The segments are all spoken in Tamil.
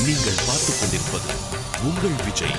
நீங்கள் பார்த்துக் கொண்டிருப்பது உங்கள் விஜய்.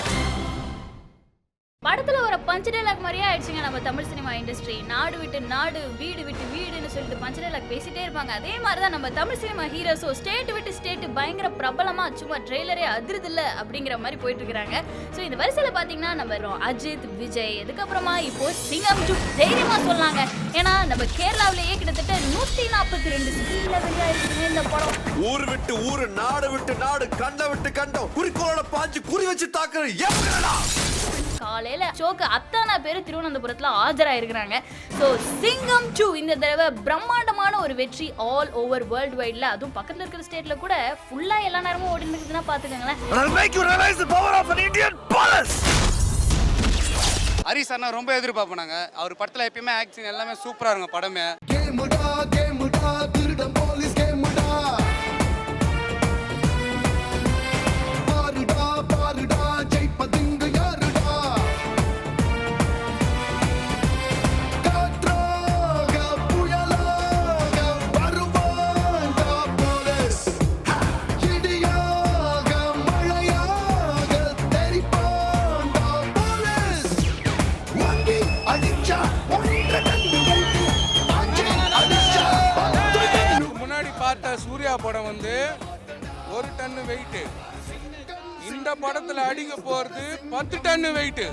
படத்துல ஒரு பஞ்ச் டைலாக் மாதிரியே ஆயிடுச்சுங்க நம்ம தமிழ் சினிமா இண்டஸ்ட்ரி. நாடு விட்டு நாடு, வீடு விட்டு வீடுன்னு சொல்லிட்டு பஞ்ச் டைலாக் பேசிட்டே இருப்பாங்க. அதே மாதிரிதான் நம்ம தமிழ் சினிமா ஹீரோஸும் ஸ்டேட் விட்டு ஸ்டேட் பயங்கர பிரபலமா சும்மா ட்ரெய்லரே அதிருது இல்ல அப்படிங்கிற மாதிரி போயிட்டு இருக்காங்க. ஸோ இந்த வரிசையில பாத்தீங்கன்னா நம்ம அஜித், விஜய், அதுக்கப்புறமா இப்போ சிங்கம் 2 தைரியமா சொல்லாங்க. ஏன்னா நம்ம கேரளாவிலேயே கிட்டத்தட்ட 142 ஸ்கிரீன்ல வெளியாயிருக்குங்க இந்த படம். ஊர் விட்டு ஊரு, நாடு விட்டு நாடு, கண்டம் விட்டு கண்டம், குறிக்கோளோட பாஞ்சு குறி வச்சு தாக்குற எப்படா. காலையில ஷோக்கு அத்தனை பேர் திருவனந்தபுரத்துல ஆஜராயிருக்கிறாங்க. ஸோ சிங்கம் 2 இந்த தடவை பிரம்மாண்டமான ஒரு வெற்றி ஆல் ஓவர் வேர்ல்டு வைட்ல, அதுவும் பக்கத்துல இருக்கிற ஸ்டேட்ல கூட ஃபுல்லா எல்லா நேரமும் ஓடி இருக்குதுன்னா பாத்துக்கோங்களேன். ஹரிஸ் அண்ணா ரொம்ப எதிர்பார்ப்பாங்க. அவர் படத்துல எப்பயுமே ஆக்ஷன் எல்லாமே சூப்பரா இருக்கும். படமே சூர்யா படம் வந்து 1 டன் வெயிட், இந்த படத்துல அடிக்க போறது 10 டன் வெயிட்.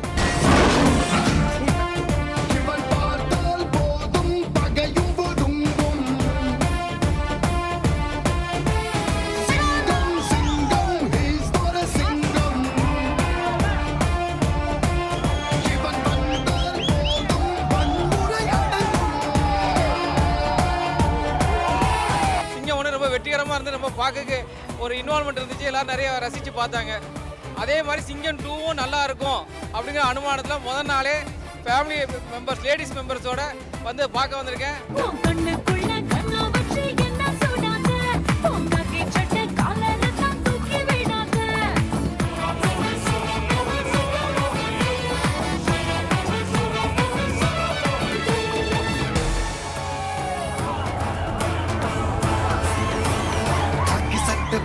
வெற்றிகரமாக இருந்து நம்ம பார்க்க ஒரு இன்வால்மெண்ட் இருந்துச்சு, எல்லாரும் நிறைய ரசித்து பார்த்தாங்க. அதே மாதிரி சிங்கம் 2வும் நல்லா இருக்கும் அப்படிங்கிற அனுமானத்தில் முதல் நாளே ஃபேமிலி மெம்பர்ஸ், லேடிஸ் மெம்பர்ஸோட வந்து பார்க்க வந்திருக்கேன்.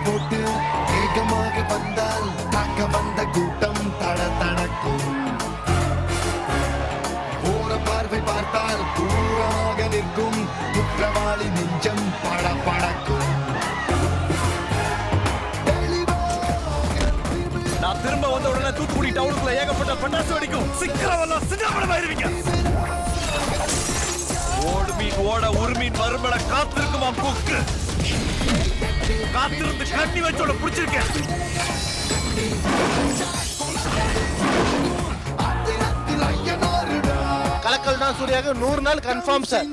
போட்டு வேகமாக வந்தால் தாக்க வந்த கூட்டம் தடதடக்கும். போற பார்வை பார்த்தால் தூரமாக நிற்கும் குற்றவாளி நெஞ்சம் படபடக்கும். நான் திரும்ப வந்த உடனே தூத்துக்குடி டவுனுக்குள்ள ஏகப்பட்ட பட்டாசு வெடிக்கும். சிக்கரவெல்லாம் சின்னப்படமாயிருவீங்க. ஓடு மீன் ஓட உருமீன் வரும்பட காத்திருக்குமா கொக்கு. காத்திருந்து கண்ணி வச்சோட பிடிச்சிருக்கேன். கலக்கல் தான் சூர்யாவுக்கு 100 நாள் கன்ஃபார்ம் சார்.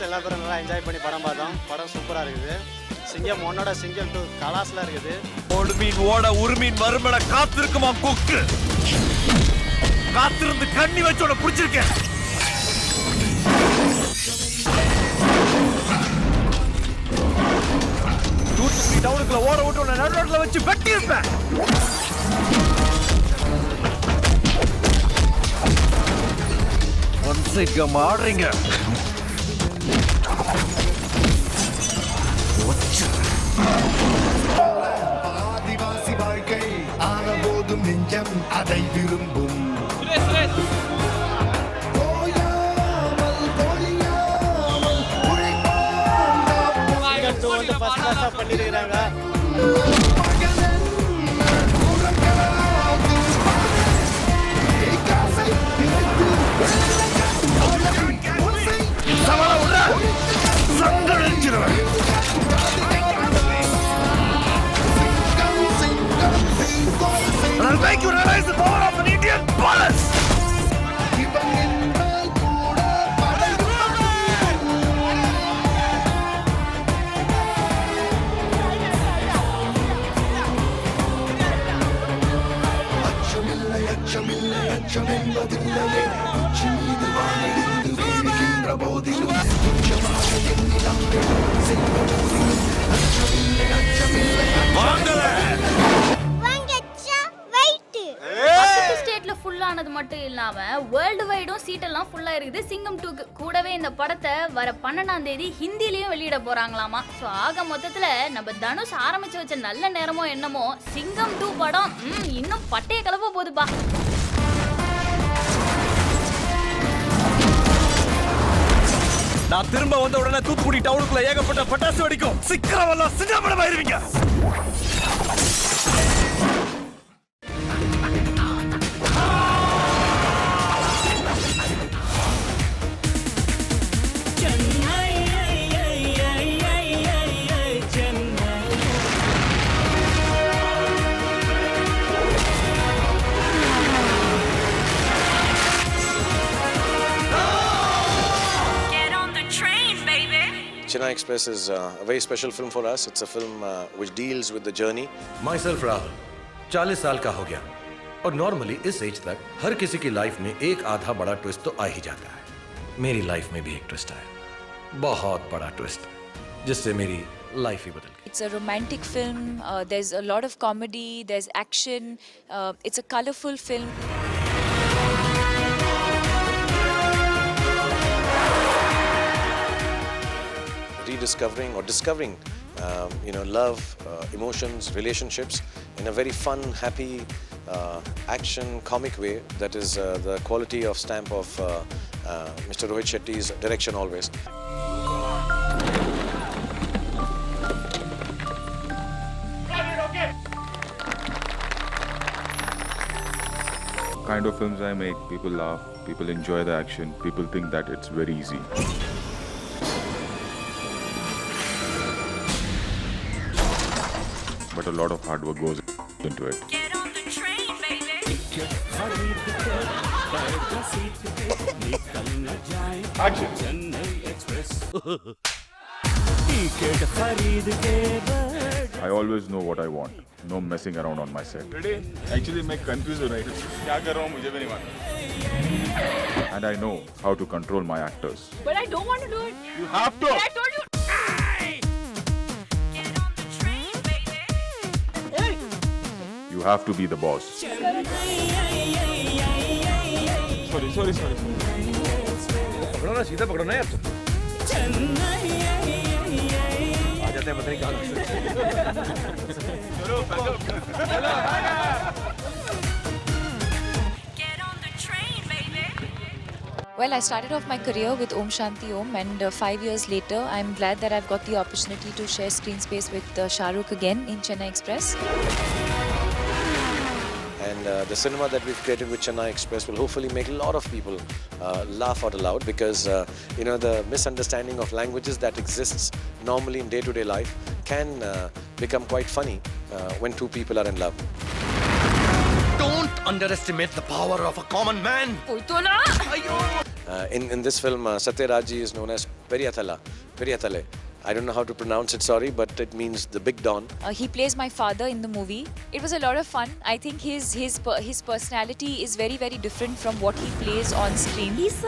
எல்லாரும் நல்லா என்ஜாய் பண்ணி படம் பார்த்தோம். படம் சூப்பராக இருக்குது. சிங்கம் 1ஓட சிங்கம் 2 கலாஸ்ல இருக்குது. ஓடு மீன் ஓட உருமீன் வரும்பட காத்திருக்குமா கொக்கு. காத்திருந்து கண்ணி வச்சோட பிடிச்சிருக்கேன். தூத்துக்குடி டவுனுக்குள்ள ஓட விட்டு நடு ரோட்ல வச்சு வெட்டி இருப்பேன். ஒன் சைட் கம் ஆடுறீங்க. ஆதிவாசி வாழ்க்கை ஆன போதும் நெஞ்சம் அதை விரும்பும். பண்ணிருக்கிறாங்க. I'll make you realize the power of an Indian police. ஸ்டேட்ல ஃபுல் ஆனது மட்டும் இல்லாம வேர்ல்டு வைடும் சீட்டெல்லாம் ஃபுல்லா இருக்குது சிங்கம் 2 கூடவே இந்த படத்தை வர 12ஆம் தேதி ஹிந்திலயும் வெளியிட போறாங்களாமா. சோ ஆக மொத்தத்துல நம்ம தனுஷ் ஆரம்பிச்சு வச்ச நல்ல நேரமோ என்னமோ சிங்கம் 2 படம் இன்னும் பட்டைய கிளப்ப போகுதுப்பா. நான் திரும்ப வந்த உடனே தூத்துக்குடி டவுனுக்குள்ள ஏகப்பட்ட பட்டாசு வெடிக்கும். சிக்கரவெல்லாம் சின்னப்படம் ஆயிருவீங்க. Chennai Express is a very special film for us. It's a film which deals with the journey. Myself Rahul 40 साल का हो गया और नॉर्मली इस एज तक हर किसी की लाइफ में एक आधा बड़ा ट्विस्ट तो आ ही जाता है. मेरी लाइफ में भी एक ट्विस्ट आया, बहुत बड़ा ट्विस्ट, जिससे मेरी लाइफ ही बदल गई. It's a romantic film. There's a lot of comedy. There's action. It's a colorful film. Rediscovering or discovering, love, emotions, relationships in a very fun, happy, action, comic way. That is the quality of stamp of Mr. Rohit Shetty's direction always. Kind of films I make, people laugh, people enjoy the action, people think that it's very easy. But a lot of hard work goes into it. Get on the train, baby. I always know what I want. No messing around on my set. Ready? Actually, मैं confused हो रही हूँ. क्या कर रहा हूँ मुझे भी नहीं मालूम. And I know how to control my actors. But I don't want to do it. You have to. I told you. Get on the train, baby. You have to be the boss. Sorry. पकड़ो ना, सीधा पकड़ो ना यार. आ जाते हैं, पता नहीं कहाँ. Get on the train, baby. Well, I started off my career with Om Shanti Om, and 5 years later, I'm glad that I've got the opportunity to share screen space with Shah Rukh again in Chennai Express. And the cinema that we've created with Chennai Express will hopefully make a lot of people laugh out loud, because the misunderstanding of languages that exists normally in day-to-day life can become quite funny when two people are in love. Don't underestimate the power of a common man. In this film, Satyaraji is known as Periyatale. I don't know how to pronounce it, sorry, but it means the big Don. He plays my father in the movie. It was a lot of fun. I think his personality is very, very different from what he plays on screen. He's,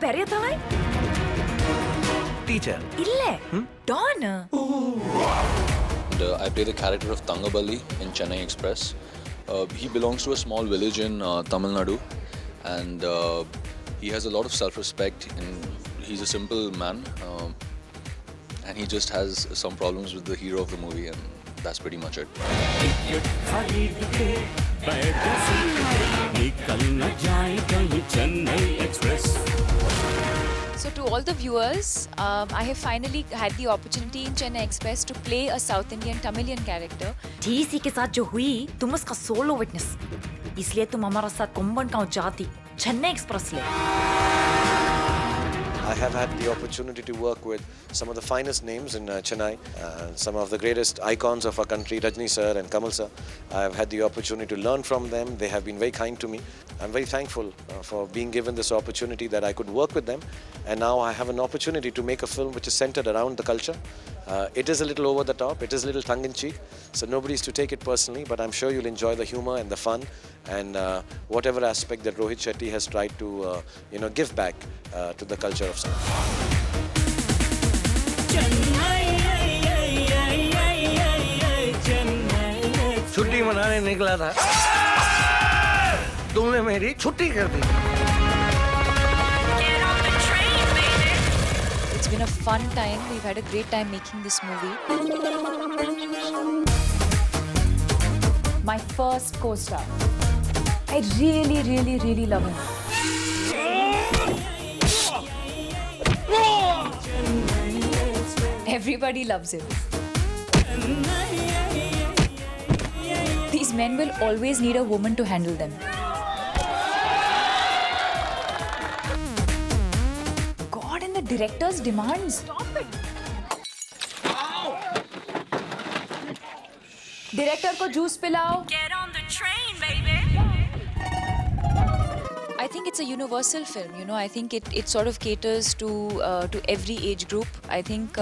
Periyathalai? Teacher. Ille. Don. I play the character of Thangabali in Chennai Express. He belongs to a small village in Tamil Nadu, and he has a lot of self-respect, and he's a simple man. And he just has some problems with the hero of the movie, and that's pretty much it. So to all the viewers, I have finally had the opportunity in Chennai Express to play a South Indian Tamilian character. TC के साथ जो हुई, तुम उसका सोलो विटनेस. इसलिए तुम हमारा साथ कुंभन का जाती. चेन्नई एक्सप्रेस ले. I have had the opportunity to work with some of the finest names in Chennai, some of the greatest icons of our country, Rajni sir and Kamal sir. I have had the opportunity to learn from them. They have been very kind to me. I'm very thankful for being given this opportunity that I could work with them. And now I have an opportunity to make a film which is centered around the culture, It is a little over the top, it is a little tongue-in-cheek, so nobody's to take it personally, but I'm sure you'll enjoy the humor and the fun and whatever aspect that Rohit Shetty has tried to give back to the culture of cinema. छुट्टी मनाने निकला था, तुमने मेरी छुट्टी कर दी। It's been a fun time. We've had a great time making this movie. My first co-star. I really, really, really love him. Everybody loves him. These men will always need a woman to handle them. God, and the director's demands. Stop it. Director ko juice pilao. Get on the train, baby. I think it's a universal film. You know, I think it sort of caters to every age group. I think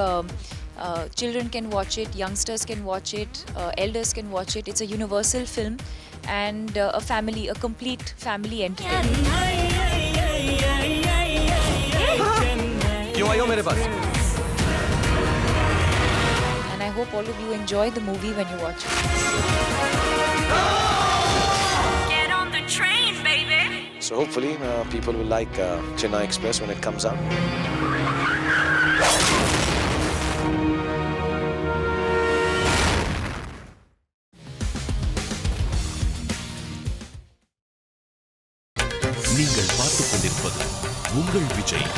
children can watch it, youngsters can watch it, elders can watch it. It's a universal film and a complete family entertainment. क्यों आई हो मेरे पास? And I hope all of you enjoy the movie when you watch it. Get on the train, baby. So hopefully people will like Chennai Express when it comes out. நீங்கள் பார்த்துக் கொண்டிருப்பது உங்கள் விஜய்.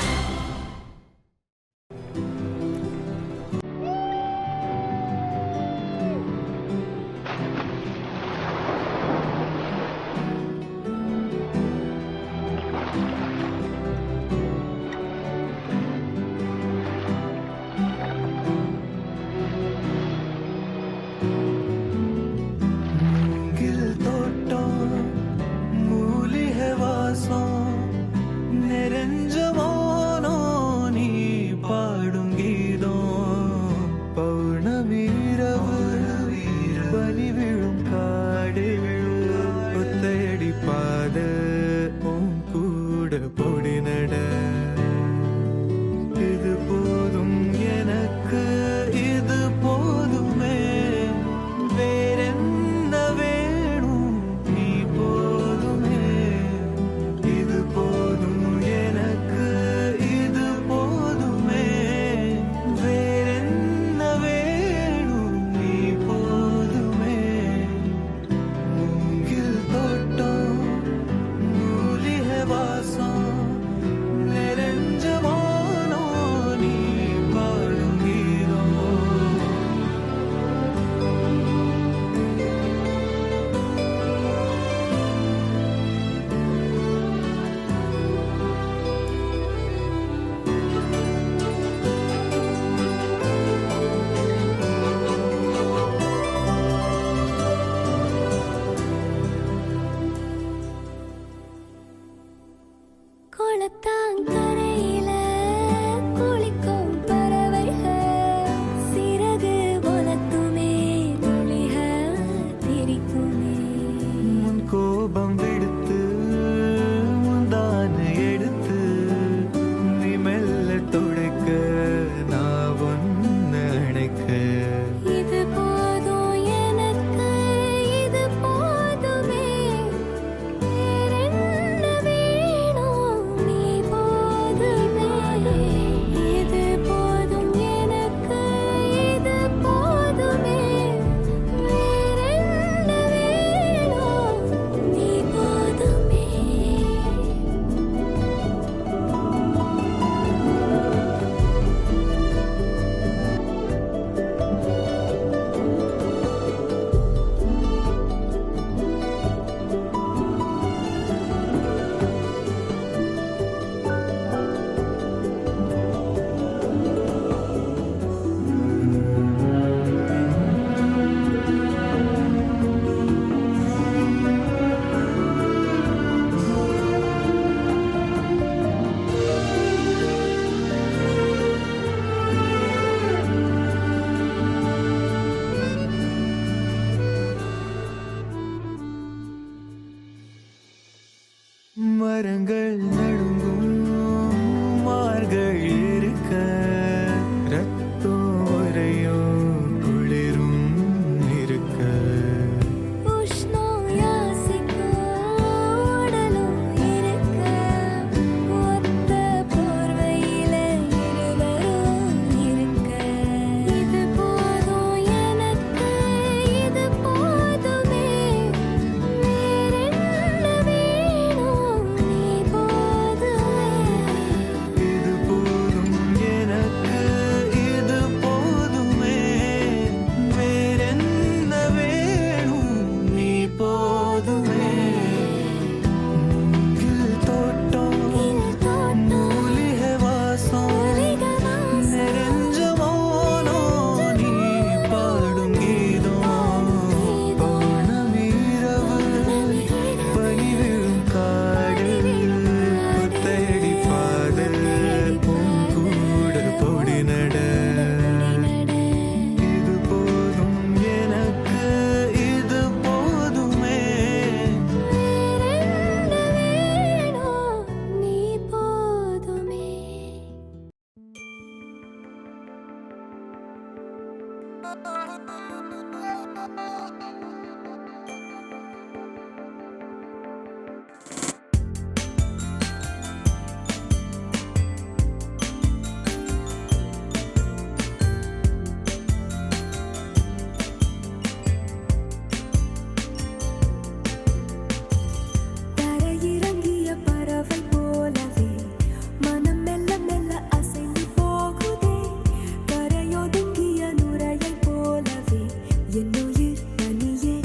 வாரங்கள் நடுங்கும் மார்கள் இருக்க ரத்தம் உறையும் குளிரும் இருக்க இது போதும் எனக்கு இது போதுமே வேறென்ன வேணும் நீ போதுமே மூங்கில் தோட்டம் மூலிகை வாசம் நிறைஞ்ச மௌனம் நீ பாடும் கீதம் பௌர்ணமிரவு பனி விழும் காடு புத்தடி பாதல் உன் கூட பொடி நட இது போதும் எனக்கு இது போதுமே நீ போதுமே. தரையிறங்கிய பறவை போலவே மனம் மெல்ல மெல்ல அசைந்து போகுதே கரையொதுங்கிய நுரையை போலவே என் உயிர் தனியே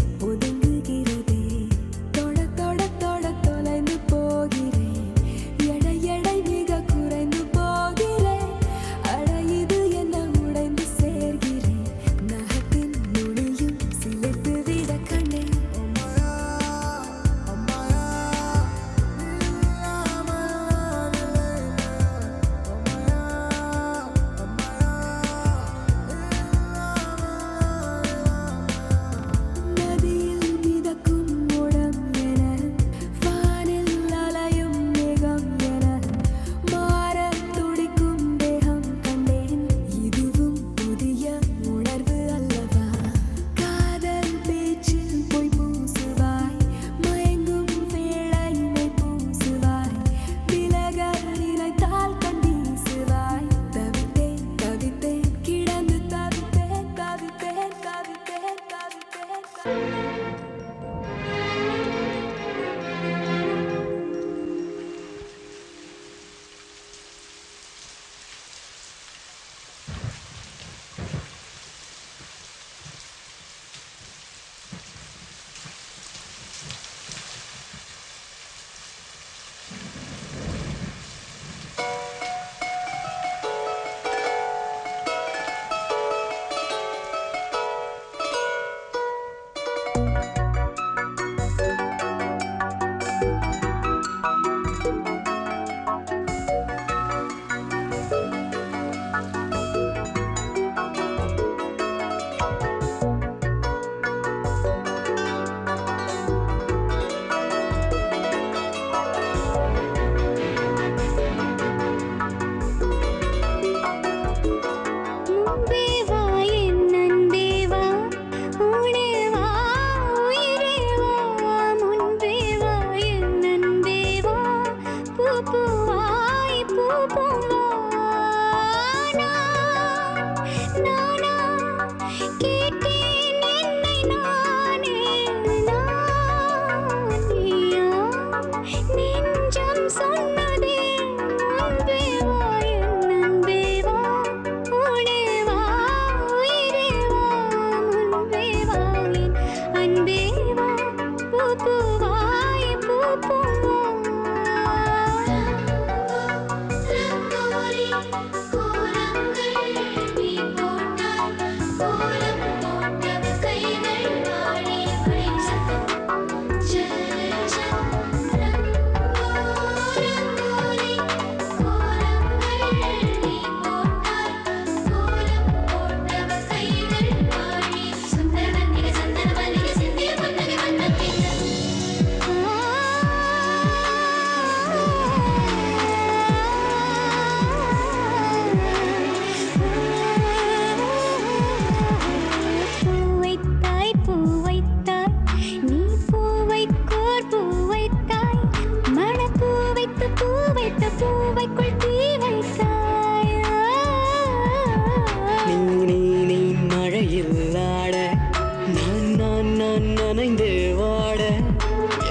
நனைந்து வாட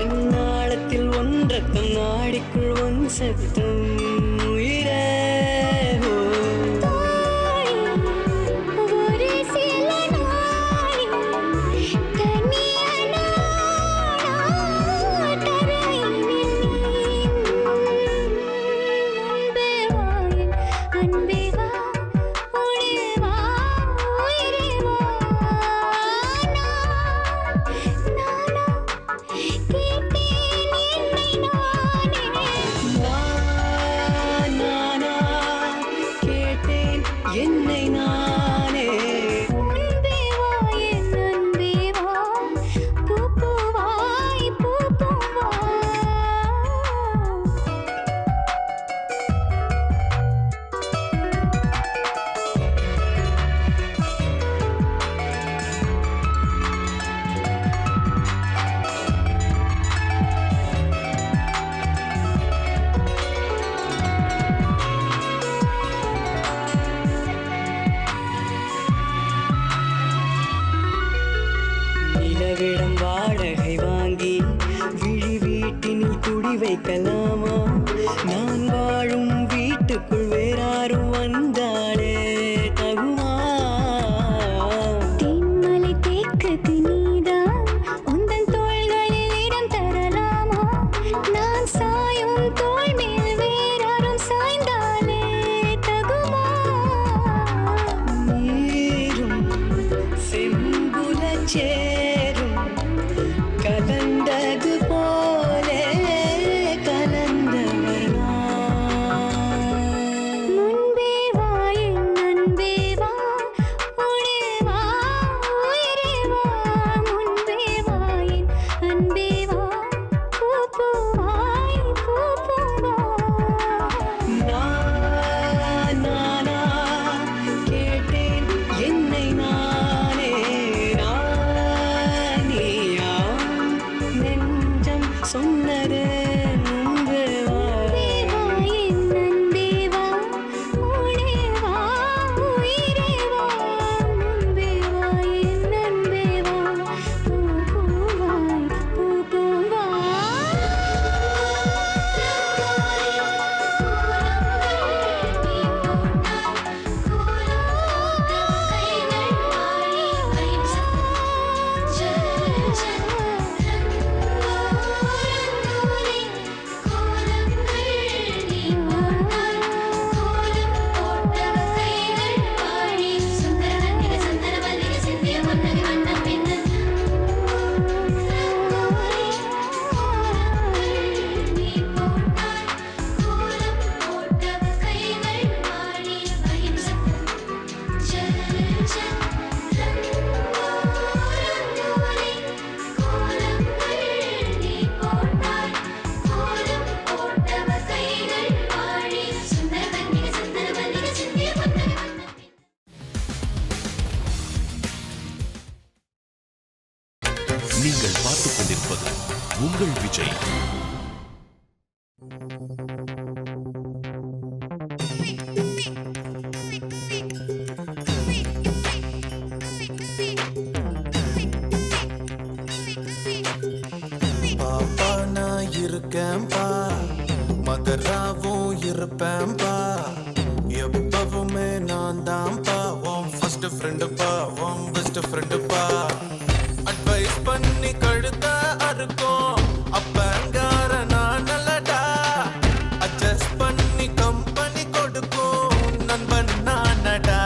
என்னாளத்தில் ஒன்றக்கம் நாடிக்குள் ஒன் சத்தம் உயிரே என்னை நானே நிலவிடம் வாடகை வாங்கி விழி வீட்டினில் குடி வைக்கலாமா நான் வாழும் வீட்டுக்குள் வேறாரும் வந்தாலே தகுமா தென்மலை தேக்கு தினீதான் உந்தன் தோள்களில் இடம் தரலாமா நான் சாயும் தோள் மேல் வேறாரும் சாய்ந்தாலே தகுமா நீரும் செம்புலச்சே கலந்தது போலே கலந்தவர் முன்பே வா என் அன்பே வா உடே வா உயிரே வா முன்பே வா என் அன்பே வா பூ பூவாய் பூ பூவா நானா கேட்டேன் என்னை நானே நீயா நெஞ்சம் சொன்னது முன்பே வா என் அன்பே வா உடே வா உயிரே வா முன்பே வா என் அன்பே வா பூ பூவாய் பூ பூவா நீங்கள் பார்த்துக் கொண்டிருப்பது உங்கள் விஜய். பாப்பா நான் இருக்கேன்பா மதராவும் இருப்பேன்பா எப்பவுமே நான் தான்ப்பா உன் ஃபர்ஸ்ட் ஃப்ரெண்டுப்பா உன் பெஸ்ட் ஃப்ரெண்டுப்பா அட்வைஸ் பண்ணி கழுத்த அறுக்கும் அப்பங்கார நான் நல்லடா அட்ஜஸ்ட் பண்ணி கம்பெனி கொடுக்கும் நண்பன் நானடா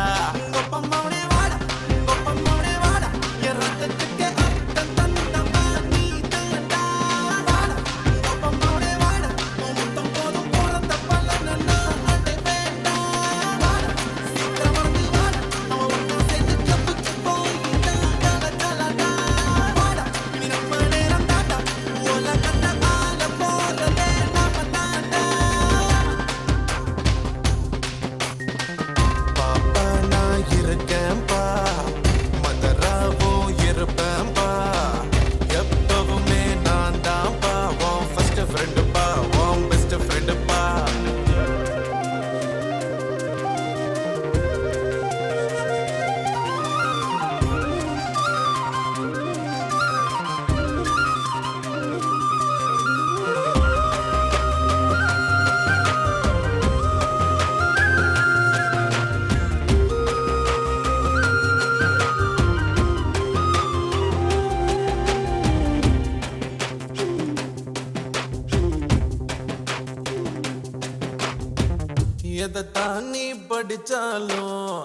படிச்சாலும்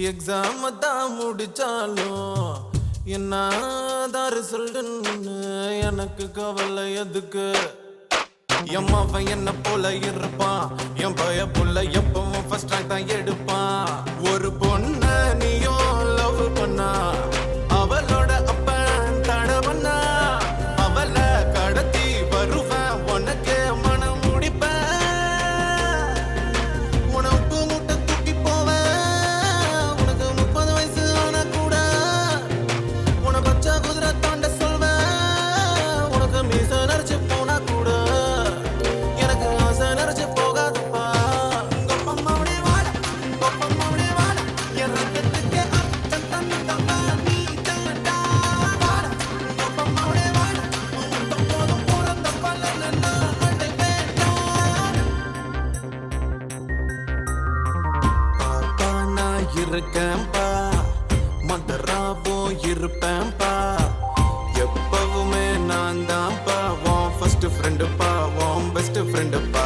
எக்ஸாம் தான் முடிச்சாலும் என்னதான் ரிசல்ட்னு எனக்கு கவலை எதுக்கு எம்மாவன் என்ன போல இருப்பான் என் பய புள்ள எப்பவும் ஃபர்ஸ்ட் ரேங்க் தான் எடுப்பான் ஒரு பொண்ண நீயும் லவ் பண்ணா அவளோட அப்பன் தடவண்ணா அவளை கடத்தி வருவேன் உனக்கு மனம் முடிப்பேன் உனக்கு முட்டை தூக்கி போவேன் உனக்கு 30 வயசு ஆனா கூட உன பச்சை குதிரை தாண்ட சொல்வேன் உனக்கு மீச நரைச்சு போனா கூட எனக்கு ஆசை நரைச்சு போகாதுப்பா கொப்பம்மாவுடைய வாழ கொப்பம்மாவுடைய வாழ என் ரத்தத்துக்கு அர்த்தம் தந்தவா நீ தாண்டா வாழ கொப்பம்மாவுடைய வாழ முத்தம் போதும் பிறந்த பலனை நான் அடைவேன் பாப்பா நான் இருக்கேன்பா மதராவோ இருப்பேன்பா எப்பவுமே நான் தான்ப்பா உன் ஃபர்ஸ்ட் ஃப்ரெண்டுப்பா உன் பெஸ்ட் ஃப்ரெண்டுப்பா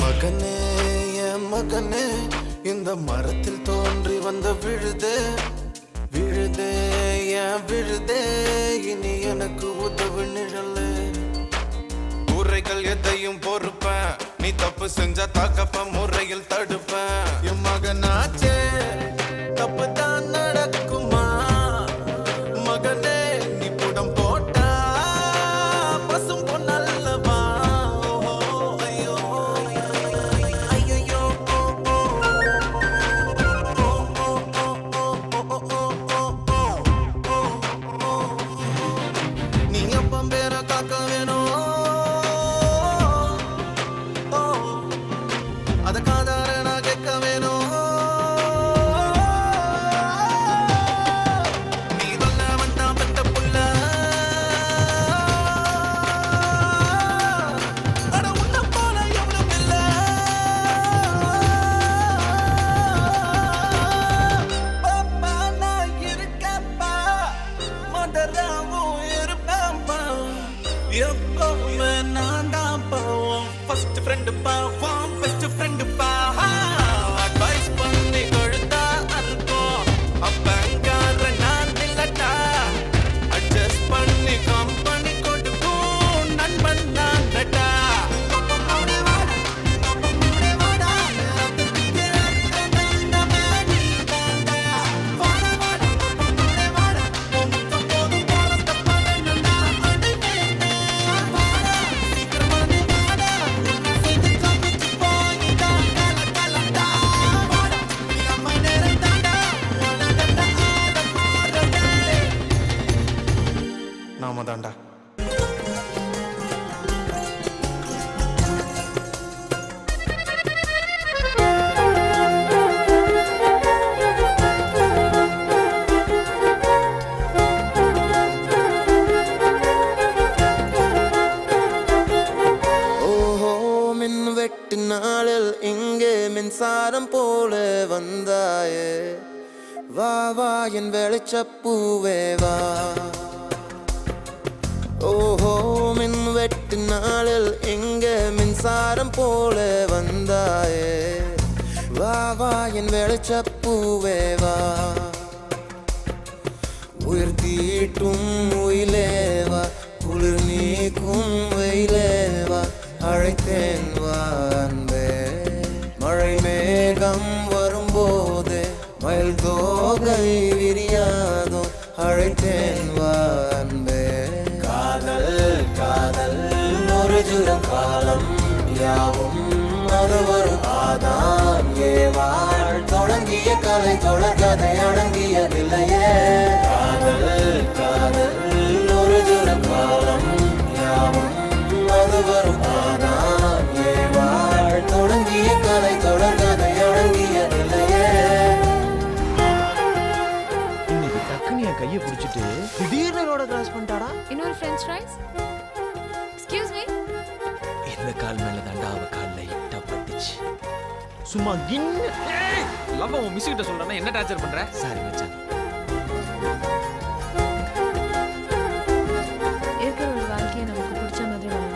மகனே என் மகனே இந்த மரத்தில் தோன்றி வந்த விழுதே விழுதே ஏன் விழுதே இனி எனக்கு உதவு நிழலே உரைகள் எதையும் பொறுப்பேன் நீ தப்பு செஞ்சா தாக்கப்ப முறையில் தடுப்பேன் என் மகனாச்சே தப்பு தான் நடக்குமா மகனே நீ புடம் போட்டா பசும் பொன்னல்லவா ஐயோ ஐயோ நீ அப்பம் பேர காக்க வேணும் அத காதார நான் கேட்க வேணும் நீ சொல்ல வந்தா பெத்த புள்ள அட உன்ன போல எவனும் இல்ல பாப்பா நான் இருக்கேன்ப்பா மதராவும் இருப்பேன்ப்பா எப்பவுமே நான் தான்ப்பா உன் ஃபர்ஸ்ட் ஃப்ரெண்டுப்பா உன் பெஸ்ட் ஃப்ரெண்டுப்பா அட்வைஸ் பண்ணி கொடுத்தா அறுக்கும் அப்பங்கார நான் இல்லட்டா அட்ஜஸ்ட் பண்ணி கம்பெனி கொடுக்கும் நண்பன் நான் நட்டா நாம தாண்டா ஓஹோ மின் வெட்டு நாளில் இங்கே மின்சாரம் போல வந்தாயே வா வா என் வெளிச்சப்பூவே வா ஓஹோ மின் வெட்டு நாளில் இங்கே மின்சாரம் போல வந்தாயே வா வா என் வெளிச்சப்பூவே வா உயிர் தீட்டும் உயிலேவா குளிர் நீக்கும் வெயிலேவா அழைத்தேன் வா அன்பே மழை மேகம் வரும்போது மயில் தோகை விரியாதோ அழைத்தேன் வா அன்பே காதல் காதல் ஒரு ஜுரம் காலம் யாவும் அது ஒரு ஆதாம் ஏவாள் தொடங்கிய கலை தொடர் கதை அடங்கியதில்லையே காதல் காதல் ஒரு ஜுரம் காலம் யாவும் வரும் தானாம் ஏவாள் தொடங்கிய கலை தொடர்கதை அடங்கியதில்லையே. இன்னைக்கு டக்குனு என் கையை பிடிச்சிட்டு திடீர்னு ரோட கிராஸ் பண்ணிட்டாடா. இன்னொரு ஃப்ரெஞ்ச் ஃப்ரைஸ். Excuse me. இந்த கால் மேல தாண்டா அவ கால்ல இட்ட பட்டுச்சு. சும்மா கின்னு லவ் உன் மிஸ் கிட்ட சொல்றேன்னா என்ன டார்ச்சர் பண்ற? சாரி மச்சான். இருக்கிற ஒரு வாழ்க்கையை நமக்கு பிடிச்ச மாதிரி வாழணும்.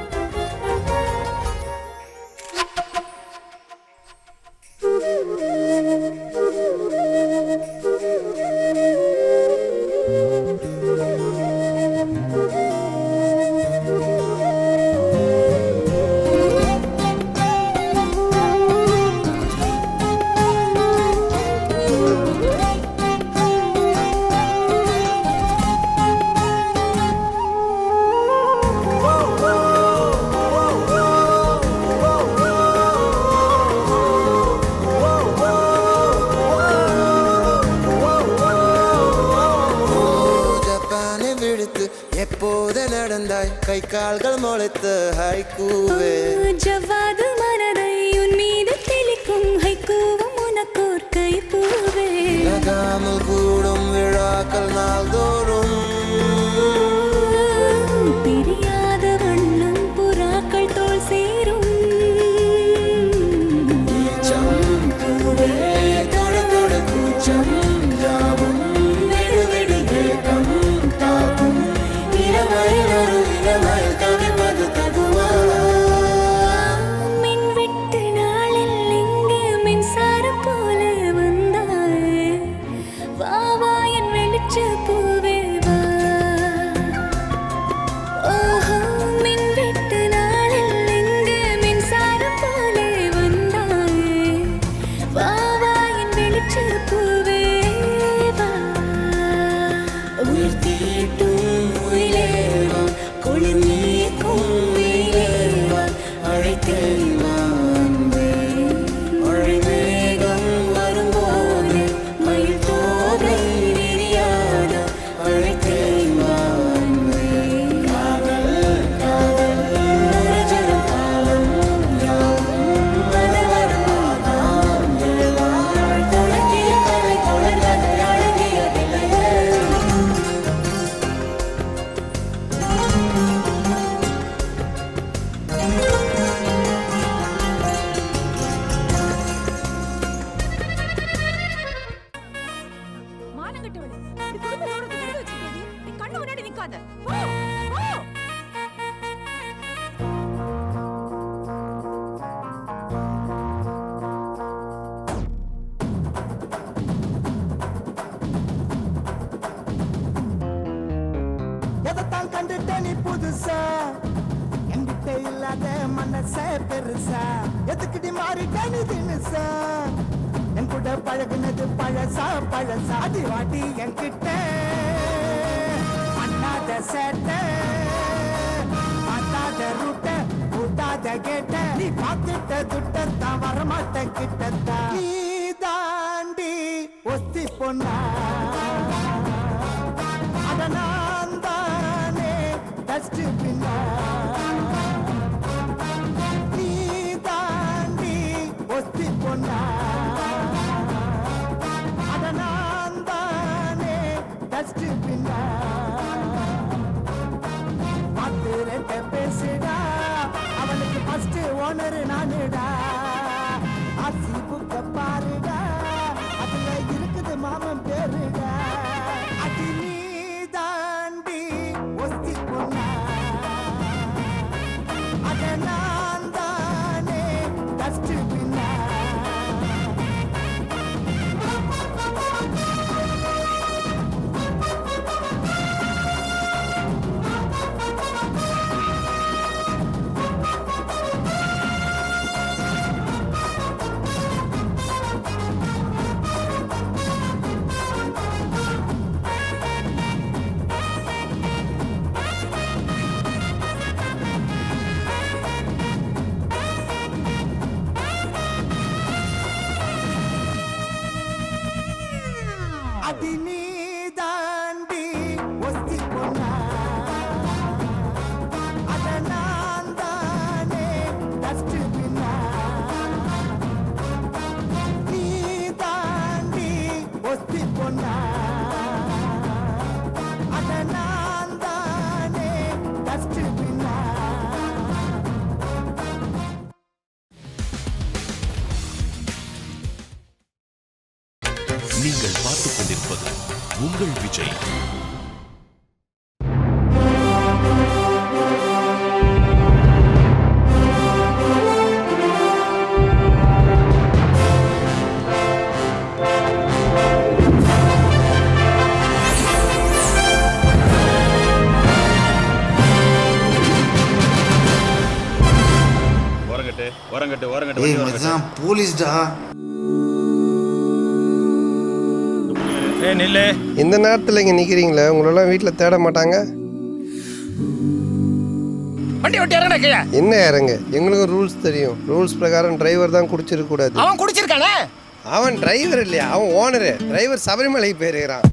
ஜப்பானை விடுத்து எப்போது நடந்தாய் கை கால்கள் முளைத்து ஹைக்கூவே. ஜவ்வாது மனதை உன் மீது தெளிக்கும் ஹைக்கூவும் உனக்கோர் கைப்பூவே. நகாமல் கூடும் விழாக்கள் நாள்தோறும் பிரியாத வண்ணம் புறாக்கள் தோல் சேரும். பூவே தொட தொட கூச்சம் யாவும் விடு விடு ஏக்கம் தாக்கும். இளமையில் ஒரு இளமையில் தவிப்பது தகுமா? மின் விட்டு நாளில் இங்கு மின்சாரம் போல வந்தாயே. வா வா என் வெளிச்ச பூவே வா. ஓஹோ மின் விட்டு நாளில் இங்கு மின்சாரம் போல வந்தாயே. வா வா என் வெளிச்ச பூவே வா. உயிர் தீட்டும் உயிலேவா குளிர் நீக்கும் உயிலேவா அழைத்தேன் அன்பே. மழை மேகம் வரும்போது மயில் தோகை விரியாத அழைத்தேன் அன்பே. காதல் காதல் நுரைஜரம் காலம் யாவும் அது வருமானம் ஏவாள் தொடங்கிய கலை தொடர்கதை அடங்கியதில்லையே. மானங்கட்டவளே, இந்த குடும்பத்தோட விட்டு வச்சிருக்கேன். நீ கண்ணு முன்னாடி நிக்காத. போ போ. எதைத்தான் கண்டுட்ட நீ புதுசா என்கிட்ட இல்லாத மனச பெருசா எதுக்கிட்டி மாறிட்ட நீ தினுசா என் கூட பழகுனது பழசா பழசா அடி வாட்டி என்கிட்ட பண்ணாத சேட்ட பார்த்தாத ரூட்ட கூட்டாத கேட்ட நீ பார்த்துட்ட துட்டத்தான் வரமாட்ட கிட்டத்தான் நீ தாண்டி ஒத்தி பொண்ணா அட நான் தானே டஸ்ட் பின்னா நீ தாண்டி ஒத்தி பொண்ணா அட நான் தானே டஸ்ட் பின்னா பார்த்து ரெட்ட பேசுடா அவனுக்கு ஃபர்ஸ்ட் ஓனர் நானுடா ஆசி புக்க பாருடா அதுல இருக்குது மாமன் பேருடா அடி நீ தாண்டி ஒத்தி பொண்ணா அட நான் தானே டஸ்ட் பின்னா அடி நீ தாண்டி ஒத்தி பொண்ணா அட நான் தான் சொன்னா அட நான் தானே டஸ்ட்பின்னா. நீங்கள் பார்த்துக் கொண்டிருப்பது உங்கள் விஜய். போலீஸ்டா. இந்த நேரத்தில் இங்கே நிற்கிறீங்களே, உங்களெல்லாம் வீட்டில் தேட மாட்டாங்க? என்ன இறங்க, எங்களுக்கும் ரூல்ஸ் தெரியும். ரூல்ஸ் பிரகாரம் டிரைவர் தான் குடிச்சிருக்க கூடாது. அவன் குடிச்சிருக்கானே. அவன் டிரைவர் இல்லையா, அவன் ஓனரு. டிரைவர் சபரிமலைக்கு போயிருக்கிறான்.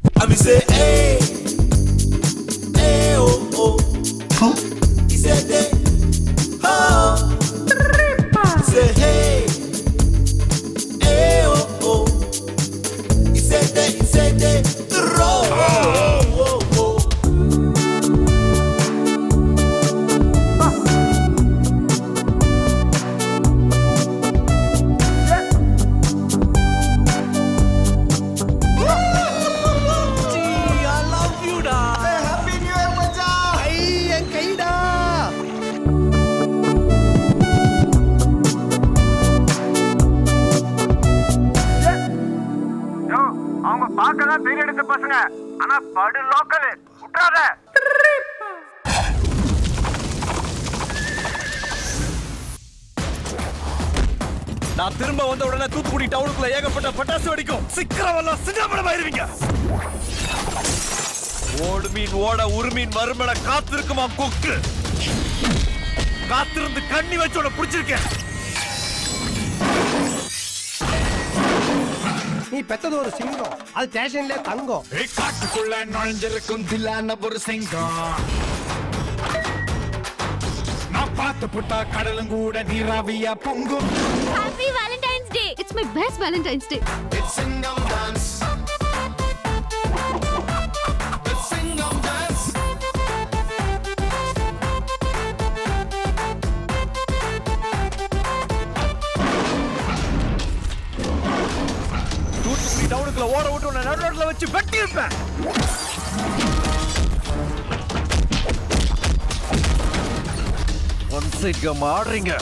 பார்க்கதான் பெரிய எடுத்த பசங்க, ஆனா படு லோக்கல் விட்டுறாத. நான் திரும்ப வந்த உடனே தூத்துக்குடி டவுனுக்குள்ள ஏகப்பட்ட பட்டாசு வெடிக்கும். சிக்கரவெல்லாம் சின்னப்படம் ஆயிருவீங்க. ஓடு மீன் ஓட உருமீன் வருமட காத்திருக்குமா கொக்கு. காத்திருந்து கண்ணி வச்சோட புடிச்சிருக்கேன். நீ பெத்தது ஒரு சிங்கம், அது ஸ்டேஷன்ல தங்கம். காட்டுக்குள்ள நுழைஞ்சிருக்கும் தில்லான ஒரு சிங்கம். நான் பார்த்து புட்டா கடலும் கூட நீராவியா பொங்கும். Happy Valentine's Day. It's my best Valentine's Day. It's Singam dance. It's Singam dance. Thoothukudi டவுனுக்குள்ள ஓட விட்டு உன்னை நடு ரோட்ல வச்சு வெட்டி இருப்பேன். ஒன் சைட் கேம் ஆடுறீங்க.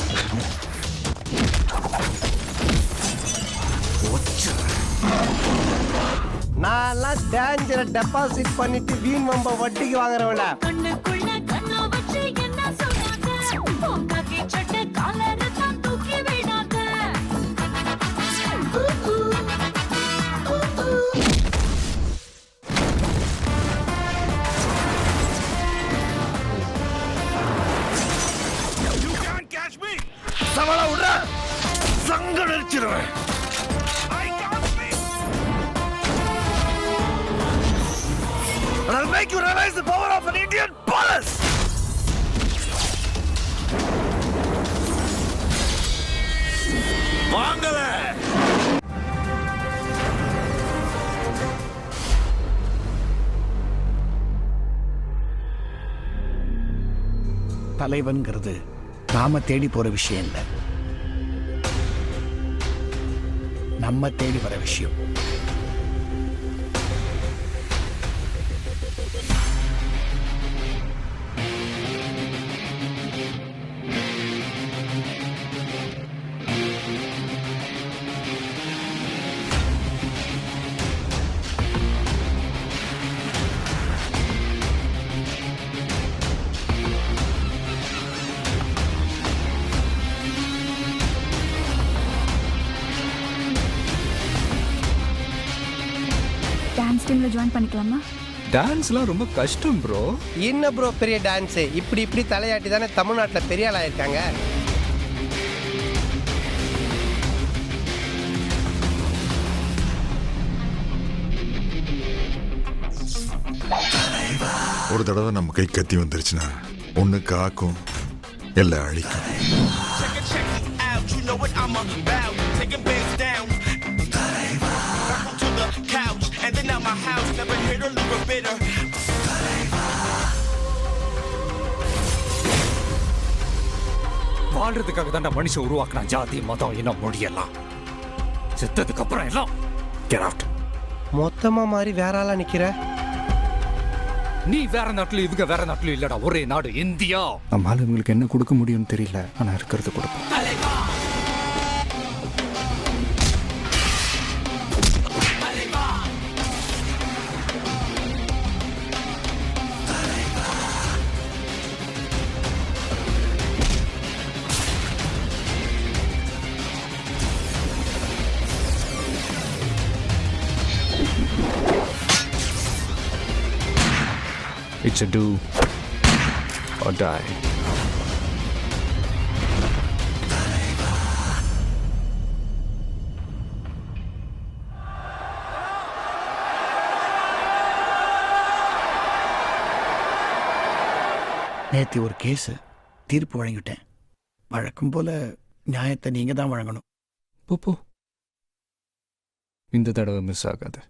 நான் டேஞ்சரை டெபாசிட் பண்ணிட்டு வீண் வம்ப வட்டிக்கு வாங்குறவன. கண்ணுக்குள்ள கண்ணு வச்சு என்ன சொன்னாங்க? பொங்காக்கி சட்டை காலரை தான் தூக்கி விடாத. சவாலா விடுற, சங்க நடிச்சிருவேன். I'll make you realize the power of an Indian police. வாங்கல. தலைவன்கிறது நாம தேடி போற விஷயம் இல்லை, நம்ம தேடி வர விஷயம். டான்ஸ் டீம்ல ஜாயின் பண்ணிக்கலாமா? டான்ஸ்லாம் ரொம்ப கஷ்டம் ப்ரோ. என்ன ப்ரோ பெரிய டான்ஸ்? இப்படி தலையாட்டி தானே தமிழ்நாட்டில் பெரிய ஆளா இருக்காங்க. ஒரு தடவை நம்ம கை கத்தி வந்துருச்சுன்னா ஒன்று காக்கும், எல்லாம் அழிக்கும். Back onto the couch, and then now my a little bitter. வாழ்றதுக்காக தான் மனுஷன் உருவாக்குனா ஜாதி மதம் இனம் மொழியெல்லாம். செத்ததுக்கு அப்புறம் எல்லாம் கெட் அவுட். மொத்தமா மாதிரி வேற ஆளா நிக்கிற. நீ வேற நாட்டுல இவங்க வேற நாட்டுல இல்லடா, ஒரே நாடு இந்தியா. நம்மால இவங்களுக்கு என்ன கொடுக்க முடியும்னு தெரியல, ஆனா இருக்கிறது கொடுப்போம். It's a do or die. நேற்று ஒரு கேஸு தீர்ப்பு வழங்கிவிட்டேன். வழக்கம் போல நியாயத்தை நீங்க தான் வழங்கணும். போ இந்த தடவை மிஸ் ஆகாது.